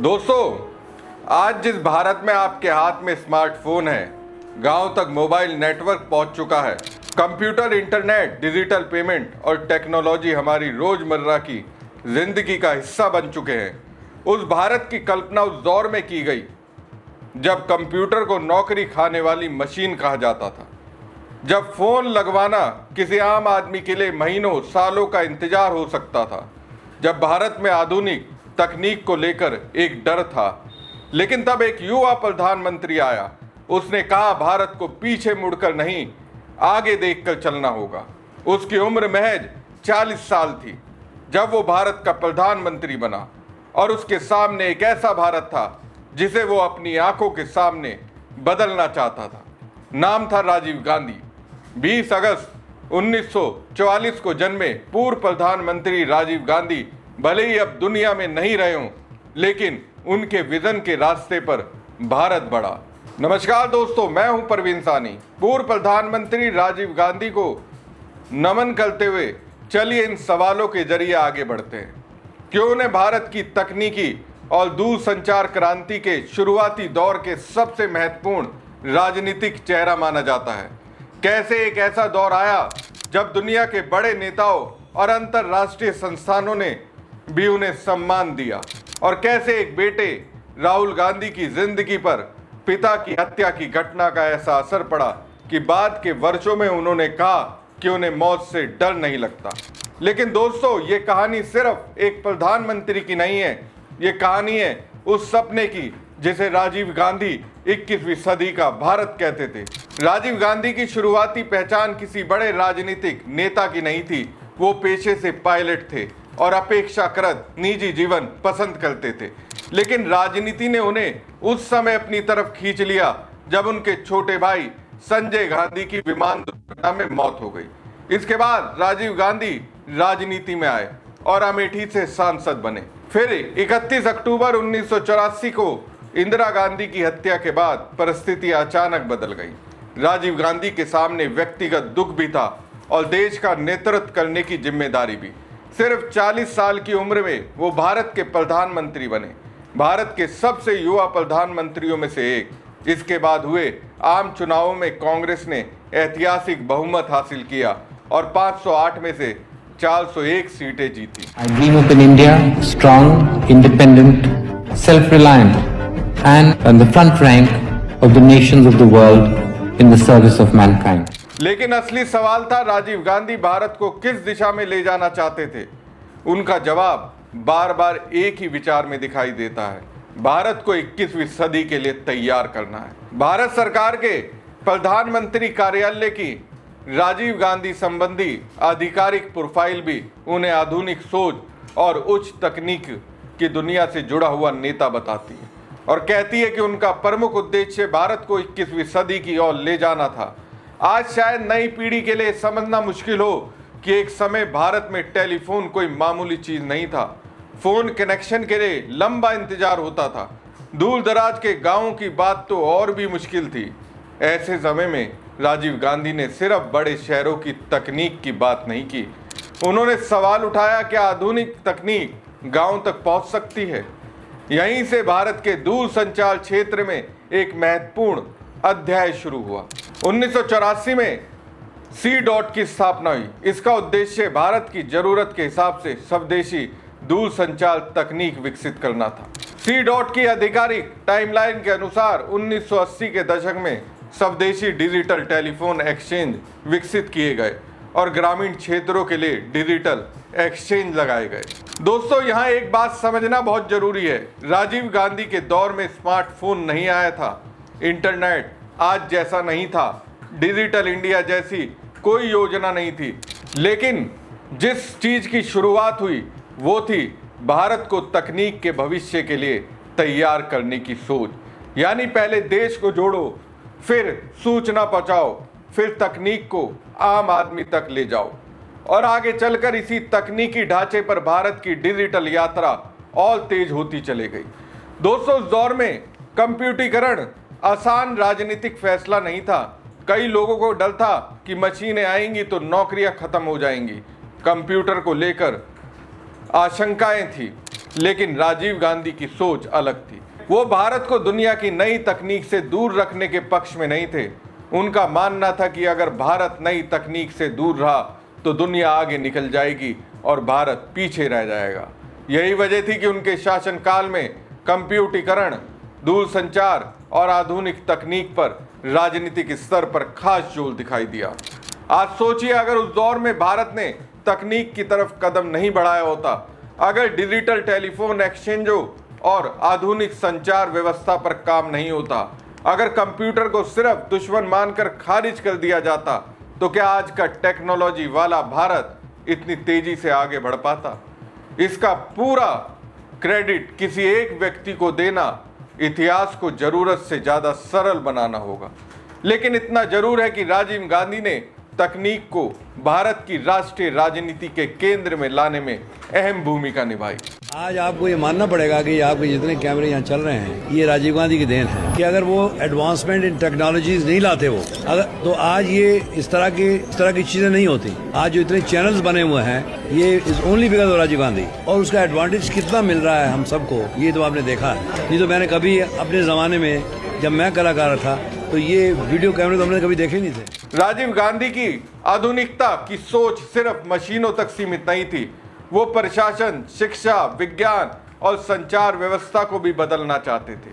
दोस्तों, आज जिस भारत में आपके हाथ में स्मार्टफोन है, गांव तक मोबाइल नेटवर्क पहुंच चुका है, कंप्यूटर, इंटरनेट, डिजिटल पेमेंट और टेक्नोलॉजी हमारी रोजमर्रा की जिंदगी का हिस्सा बन चुके हैं। उस भारत की कल्पना उस दौर में की गई जब कंप्यूटर को नौकरी खाने वाली मशीन कहा जाता था, जब फोन लगवाना किसी आम आदमी के लिए महीनों सालों का इंतजार हो सकता था, जब भारत में आधुनिक तकनीक को लेकर एक डर था। लेकिन तब एक युवा प्रधानमंत्री आया। उसने कहा भारत को पीछे मुड़कर नहीं, आगे देखकर चलना होगा। उसकी उम्र महज 40 साल थी जब वो भारत का प्रधानमंत्री बना और उसके सामने एक ऐसा भारत था जिसे वो अपनी आंखों के सामने बदलना चाहता था। नाम था राजीव गांधी। 20 अगस्त 1944 को जन्मे पूर्व प्रधानमंत्री राजीव गांधी भले ही अब दुनिया में नहीं रहे हों, लेकिन उनके विजन के रास्ते पर भारत बढ़ा। नमस्कार दोस्तों, मैं हूं परवीन सानी। पूर्व प्रधानमंत्री राजीव गांधी को नमन करते हुए चलिए इन सवालों के जरिए आगे बढ़ते हैं। क्यों उन्हें भारत की तकनीकी और दूरसंचार क्रांति के शुरुआती दौर के सबसे महत्वपूर्ण राजनीतिक चेहरा माना जाता है? कैसे एक ऐसा दौर आया जब दुनिया के बड़े नेताओं और अंतर्राष्ट्रीय संस्थानों ने भी उन्हें सम्मान दिया, और कैसे एक बेटे राहुल गांधी की जिंदगी पर पिता की हत्या की घटना का ऐसा असर पड़ा कि बाद के वर्षों में उन्होंने कहा कि उन्हें मौत से डर नहीं लगता। लेकिन दोस्तों, ये कहानी सिर्फ एक प्रधानमंत्री की नहीं है, ये कहानी है उस सपने की जिसे राजीव गांधी 21वीं सदी का भारत कहते थे। राजीव गांधी की शुरुआती पहचान किसी बड़े राजनीतिक नेता की नहीं थी। वो पेशे से पायलट थे और अपेक्षाकृत निजी जीवन पसंद करते थे। लेकिन राजनीति ने उन्हें उस समय अपनी तरफ खींच लिया जब उनके छोटे भाई संजय गांधी की विमान दुर्घटना में मौत हो गई। इसके बाद राजीव गांधी राजनीति में आए और अमेठी से सांसद बने। फिर 31 अक्टूबर 1984 को इंदिरा गांधी की हत्या के बाद परिस्थिति अचानक बदल गई। राजीव गांधी के सामने व्यक्तिगत दुख भी था और देश का नेतृत्व करने की जिम्मेदारी भी। सिर्फ 40 साल की उम्र में वो भारत के प्रधानमंत्री बने, भारत के सबसे युवा प्रधानमंत्रियों में से एक। इसके बाद हुए आम चुनावों में कांग्रेस ने ऐतिहासिक बहुमत हासिल किया और 508 में से 401 सीटें जीती। I dream of an India strong, independent, self-reliant, and on the front rank of the nations of the world in the service of mankind. लेकिन असली सवाल था राजीव गांधी भारत को किस दिशा में ले जाना चाहते थे। उनका जवाब बार बार एक ही विचार में दिखाई देता है, भारत को 21वीं सदी के लिए तैयार करना है। भारत सरकार के प्रधानमंत्री कार्यालय की राजीव गांधी संबंधी आधिकारिक प्रोफाइल भी उन्हें आधुनिक सोच और उच्च तकनीक की दुनिया से जुड़ा हुआ नेता बताती है और कहती है कि उनका प्रमुख उद्देश्य भारत को 21वीं सदी की ओर ले जाना था। आज शायद नई पीढ़ी के लिए समझना मुश्किल हो कि एक समय भारत में टेलीफोन कोई मामूली चीज नहीं था। फोन कनेक्शन के लिए लंबा इंतजार होता था। दूर दराज के गांवों की बात तो और भी मुश्किल थी। ऐसे समय में राजीव गांधी ने सिर्फ बड़े शहरों की तकनीक की बात नहीं की। उन्होंने सवाल उठाया, क्या आधुनिक तकनीक गांव तक पहुंच सकती है? यहीं से भारत के दूरसंचार क्षेत्र में एक महत्वपूर्ण अध्याय शुरू हुआ। 1984 में C-DOT की स्थापना हुई। इसका उद्देश्य भारत की जरूरत के हिसाब से स्वदेशी दूरसंचार तकनीक विकसित करना था। C-DOT की आधिकारिक टाइमलाइन के अनुसार 1980 के दशक में स्वदेशी डिजिटल टेलीफोन एक्सचेंज विकसित किए गए और ग्रामीण क्षेत्रों के लिए डिजिटल एक्सचेंज लगाए गए। दोस्तों, यहाँ एक बात समझना बहुत जरूरी है। राजीव गांधी के दौर में स्मार्टफोन नहीं आया था, इंटरनेट आज जैसा नहीं था, डिजिटल इंडिया जैसी कोई योजना नहीं थी। लेकिन जिस चीज की शुरुआत हुई वो थी भारत को तकनीक के भविष्य के लिए तैयार करने की सोच। यानी पहले देश को जोड़ो, फिर सूचना पहुंचाओ, फिर तकनीक को आम आदमी तक ले जाओ और आगे चलकर इसी तकनीकी ढांचे पर भारत की डिजिटल यात्रा और तेज होती चली गई। दोस्तों, उस दौर में कंप्यूटरीकरण आसान राजनीतिक फैसला नहीं था। कई लोगों को डर था कि मशीनें आएंगी तो नौकरियां खत्म हो जाएंगी। कंप्यूटर को लेकर आशंकाएं थी, लेकिन राजीव गांधी की सोच अलग थी। वो भारत को दुनिया की नई तकनीक से दूर रखने के पक्ष में नहीं थे। उनका मानना था कि अगर भारत नई तकनीक से दूर रहा तो दुनिया आगे निकल जाएगी और भारत पीछे रह जाएगा। यही वजह थी कि उनके शासनकाल में कंप्यूटरीकरण, दूरसंचार और आधुनिक तकनीक पर राजनीतिक स्तर पर खास जोर दिखाई दिया। आज सोचिए, अगर उस दौर में भारत ने तकनीक की तरफ कदम नहीं बढ़ाया होता, अगर डिजिटल टेलीफोन एक्सचेंजों और आधुनिक संचार व्यवस्था पर काम नहीं होता, अगर कंप्यूटर को सिर्फ दुश्मन मानकर खारिज कर दिया जाता, तो क्या आज का टेक्नोलॉजी वाला भारत इतनी तेजी से आगे बढ़ पाता? इसका पूरा क्रेडिट किसी एक व्यक्ति को देना इतिहास को जरूरत से ज्यादा सरल बनाना होगा। लेकिन इतना जरूर है कि राजीव गांधी ने तकनीक को भारत की राष्ट्रीय राजनीति के केंद्र में लाने में अहम भूमिका निभाई। आज आपको ये मानना पड़ेगा कि आपके जितने कैमरे यहाँ चल रहे हैं, ये राजीव गांधी की देन है कि अगर वो एडवांसमेंट इन टेक्नोलॉजीज नहीं लाते वो, अगर तो आज ये इस तरह की चीजें नहीं होती। आज जो इतने चैनल्स बने हुए हैं, ये is only because of Rajiv Gandhi. और उसका एडवांटेज कितना मिल रहा है हम सबको, ये तो आपने देखा है। नहीं तो मैंने कभी अपने जमाने में जब मैं कलाकार था तो ये वीडियो कैमरे तो हमने कभी देखे नहीं थे। राजीव गांधी की आधुनिकता की सोच सिर्फ मशीनों तक सीमित नहीं थी। वो प्रशासन, शिक्षा, विज्ञान और संचार व्यवस्था को भी बदलना चाहते थे।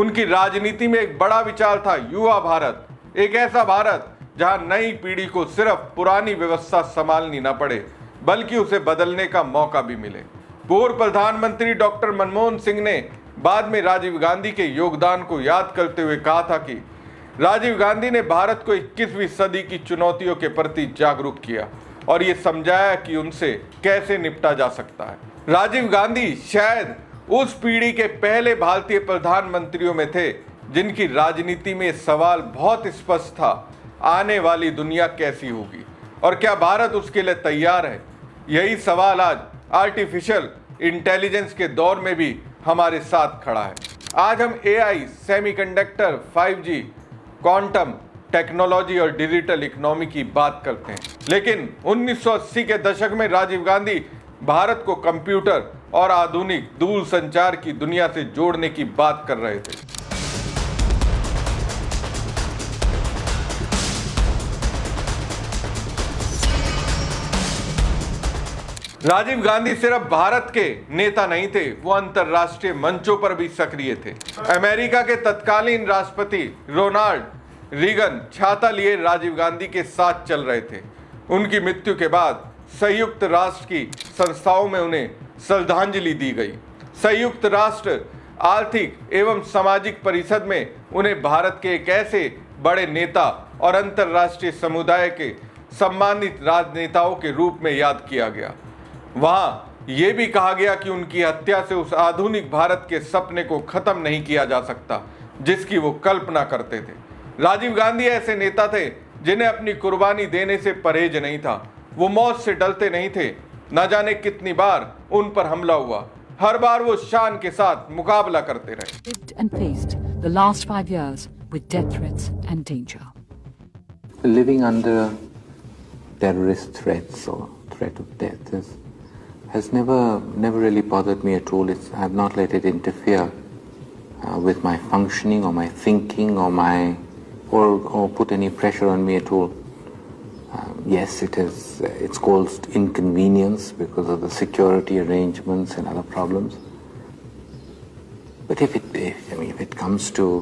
उनकी राजनीति में एक बड़ा विचार था युवा भारत, एक ऐसा भारत जहां नई पीढ़ी को सिर्फ पुरानी व्यवस्था संभालनी न पड़े, बल्कि उसे बदलने का मौका भी मिले। पूर्व प्रधानमंत्री डॉक्टर मनमोहन सिंह ने बाद में राजीव गांधी के योगदान को याद करते हुए कहा था कि राजीव गांधी ने भारत को 21वीं सदी की चुनौतियों के प्रति जागरूक किया और ये समझाया कि उनसे कैसे निपटा जा सकता है। राजीव गांधी शायद उस पीढ़ी के पहले भारतीय प्रधानमंत्रियों में थे जिनकी राजनीति में सवाल बहुत स्पष्ट था, आने वाली दुनिया कैसी होगी और क्या भारत उसके लिए तैयार है। यही सवाल आज आर्टिफिशियल इंटेलिजेंस के दौर में भी हमारे साथ खड़ा है। आज हम AI, semiconductor, 5G, quantum technology और डिजिटल इकोनॉमी की बात करते हैं, लेकिन 1980 के दशक में राजीव गांधी भारत को कंप्यूटर और आधुनिक दूरसंचार की दुनिया से जोड़ने की बात कर रहे थे। राजीव गांधी सिर्फ भारत के नेता नहीं थे, वो अंतरराष्ट्रीय मंचों पर भी सक्रिय थे। अमेरिका के तत्कालीन राष्ट्रपति रोनाल्ड रीगन छाता लिए राजीव गांधी के साथ चल रहे थे। उनकी मृत्यु के बाद संयुक्त राष्ट्र की संस्थाओं में उन्हें श्रद्धांजलि दी गई। संयुक्त राष्ट्र आर्थिक एवं सामाजिक परिषद में उन्हें भारत के एक ऐसे बड़े नेता और अंतरराष्ट्रीय समुदाय के सम्मानित राजनेताओं के रूप में याद किया गया। वहां यह भी कहा गया कि उनकी हत्या से उस आधुनिक भारत के सपने को खत्म नहीं किया जा सकता जिसकी वो कल्पना करते थे। राजीव गांधी ऐसे नेता थे जिन्हें अपनी कुर्बानी देने से परहेज नहीं था। वो मौत से डरते नहीं थे। न जाने कितनी बार उन पर हमला हुआ, हर बार वो शान के साथ मुकाबला करते रहे। And faced the last 5 years with death threats and danger. Living under terrorist threats or threat of death has never really bothered me at all. I have not let it interfere with my functioning or my thinking or put any pressure on me at all. Yes, it's caused inconvenience because of the security arrangements and other problems. But if it comes to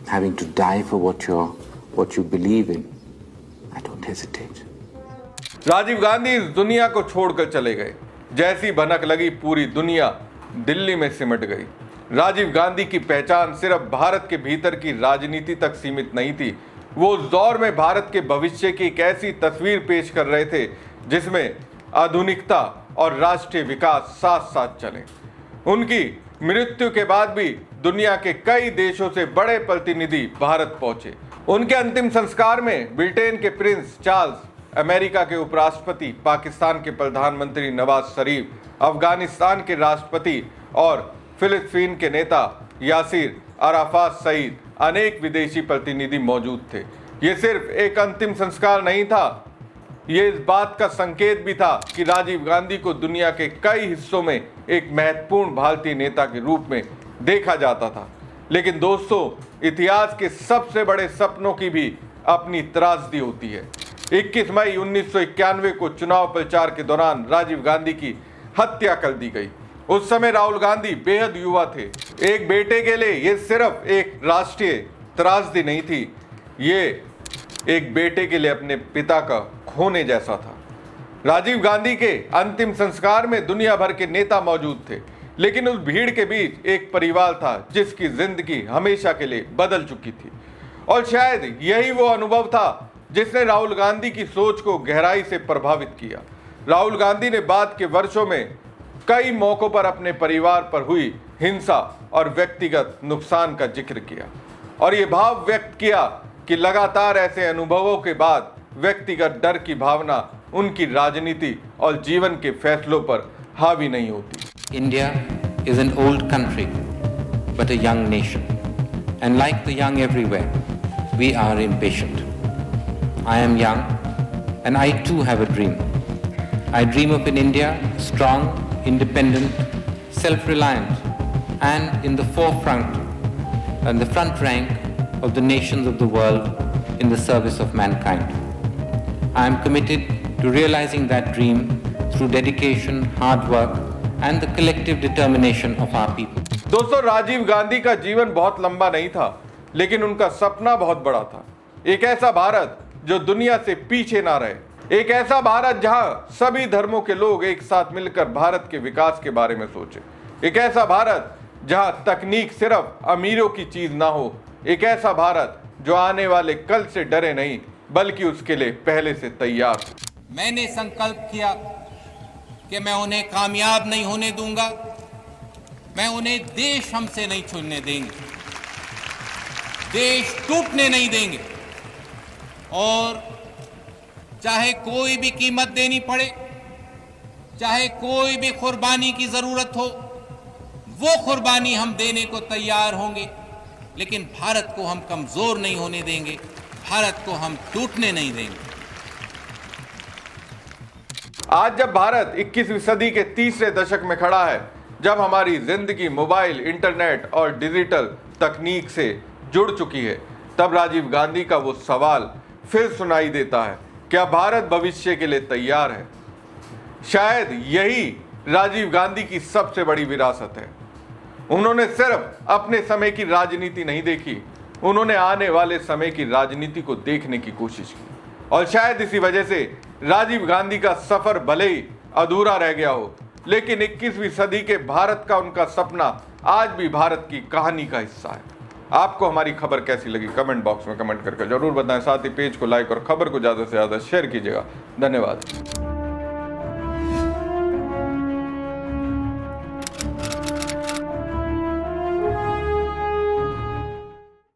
having to die for what you believe in, I don't hesitate. Rajiv Gandhi इस दुनिया को छोड़कर चले गए। जैसी भनक लगी पूरी दुनिया दिल्ली में सिमट गई। राजीव गांधी की पहचान सिर्फ भारत के भीतर की राजनीति तक सीमित नहीं थी। वो उस दौर में भारत के भविष्य की एक ऐसी तस्वीर पेश कर रहे थे जिसमें आधुनिकता और राष्ट्रीय विकास साथ साथ चले। उनकी मृत्यु के बाद भी दुनिया के कई देशों से बड़े प्रतिनिधि भारत पहुंचे। उनके अंतिम संस्कार में ब्रिटेन के प्रिंस चार्ल्स, अमेरिका के उपराष्ट्रपति, पाकिस्तान के प्रधानमंत्री नवाज शरीफ, अफगानिस्तान के राष्ट्रपति और फिलिस्तीन के नेता यासिर अराफात सहित अनेक विदेशी प्रतिनिधि मौजूद थे। ये सिर्फ एक अंतिम संस्कार नहीं था, ये इस बात का संकेत भी था कि राजीव गांधी को दुनिया के कई हिस्सों में एक महत्वपूर्ण भारतीय नेता के रूप में देखा जाता था। लेकिन दोस्तों, इतिहास के सबसे बड़े सपनों की भी अपनी त्रासदी होती है। 21 मई 1991 को चुनाव प्रचार के दौरान राजीव गांधी की हत्या कर दी गई। उस समय राहुल गांधी बेहद युवा थे। एक बेटे के लिए ये सिर्फ एक राष्ट्रीय त्रासदी नहीं थी, ये एक बेटे के लिए अपने पिता का खोने जैसा था। राजीव गांधी के अंतिम संस्कार में दुनिया भर के नेता मौजूद थे, लेकिन उस भीड़ के बीच एक परिवार था जिसकी जिंदगी हमेशा के लिए बदल चुकी थी। और शायद यही वो अनुभव था जिसने राहुल गांधी की सोच को गहराई से प्रभावित किया। राहुल गांधी ने बाद के वर्षों में कई मौकों पर अपने परिवार पर हुई हिंसा और व्यक्तिगत नुकसान का जिक्र किया और ये भाव व्यक्त किया कि लगातार ऐसे अनुभवों के बाद व्यक्तिगत डर की भावना उनकी राजनीति और जीवन के फैसलों पर हावी नहीं होती। India is an old country, but a young nation. And like the young everywhere, we are impatient. I am young, and I too have a dream. I dream of an India strong, independent, self-reliant, and in the forefront and the front rank of the nations of the world in the service of mankind. I am committed to realizing that dream through dedication, hard work, and the collective determination of our people. दोस्तों, राजीव गांधी का जीवन बहुत लंबा नहीं था, लेकिन उनका सपना बहुत बड़ा था। एक ऐसा भारत जो दुनिया से पीछे ना रहे, एक ऐसा भारत जहां सभी धर्मों के लोग एक साथ मिलकर भारत के विकास के बारे में सोचे, एक ऐसा भारत जहां तकनीक सिर्फ अमीरों की चीज ना हो, एक ऐसा भारत जो आने वाले कल से डरे नहीं बल्कि उसके लिए पहले से तैयार हो। मैंने संकल्प किया कि मैं उन्हें कामयाब नहीं होने दूंगा, मैं उन्हें देश हमसे नहीं छूटने देंगे, देश टूटने नहीं देंगे और चाहे कोई भी कीमत देनी पड़े, चाहे कोई भी कुर्बानी की जरूरत हो, वो कुर्बानी हम देने को तैयार होंगे, लेकिन भारत को हम कमजोर नहीं होने देंगे, भारत को हम टूटने नहीं देंगे। आज जब भारत 21वीं सदी के तीसरे दशक में खड़ा है, जब हमारी जिंदगी मोबाइल, इंटरनेट और डिजिटल तकनीक से जुड़ चुकी है, तब राजीव गांधी का वो सवाल फिर सुनाई देता है, क्या भारत भविष्य के लिए तैयार है? शायद यही राजीव गांधी की सबसे बड़ी विरासत है। उन्होंने सिर्फ अपने समय की राजनीति नहीं देखी, उन्होंने आने वाले समय की राजनीति को देखने की कोशिश की। और शायद इसी वजह से राजीव गांधी का सफर भले ही अधूरा रह गया हो, लेकिन 21वीं सदी के भारत का उनका सपना आज भी भारत की कहानी का हिस्सा है। आपको हमारी खबर कैसी लगी कमेंट बॉक्स में कमेंट करके जरूर बताएं। साथ ही पेज को लाइक और खबर को ज़्यादा से ज़्यादा शेयर कीजिएगा। धन्यवाद।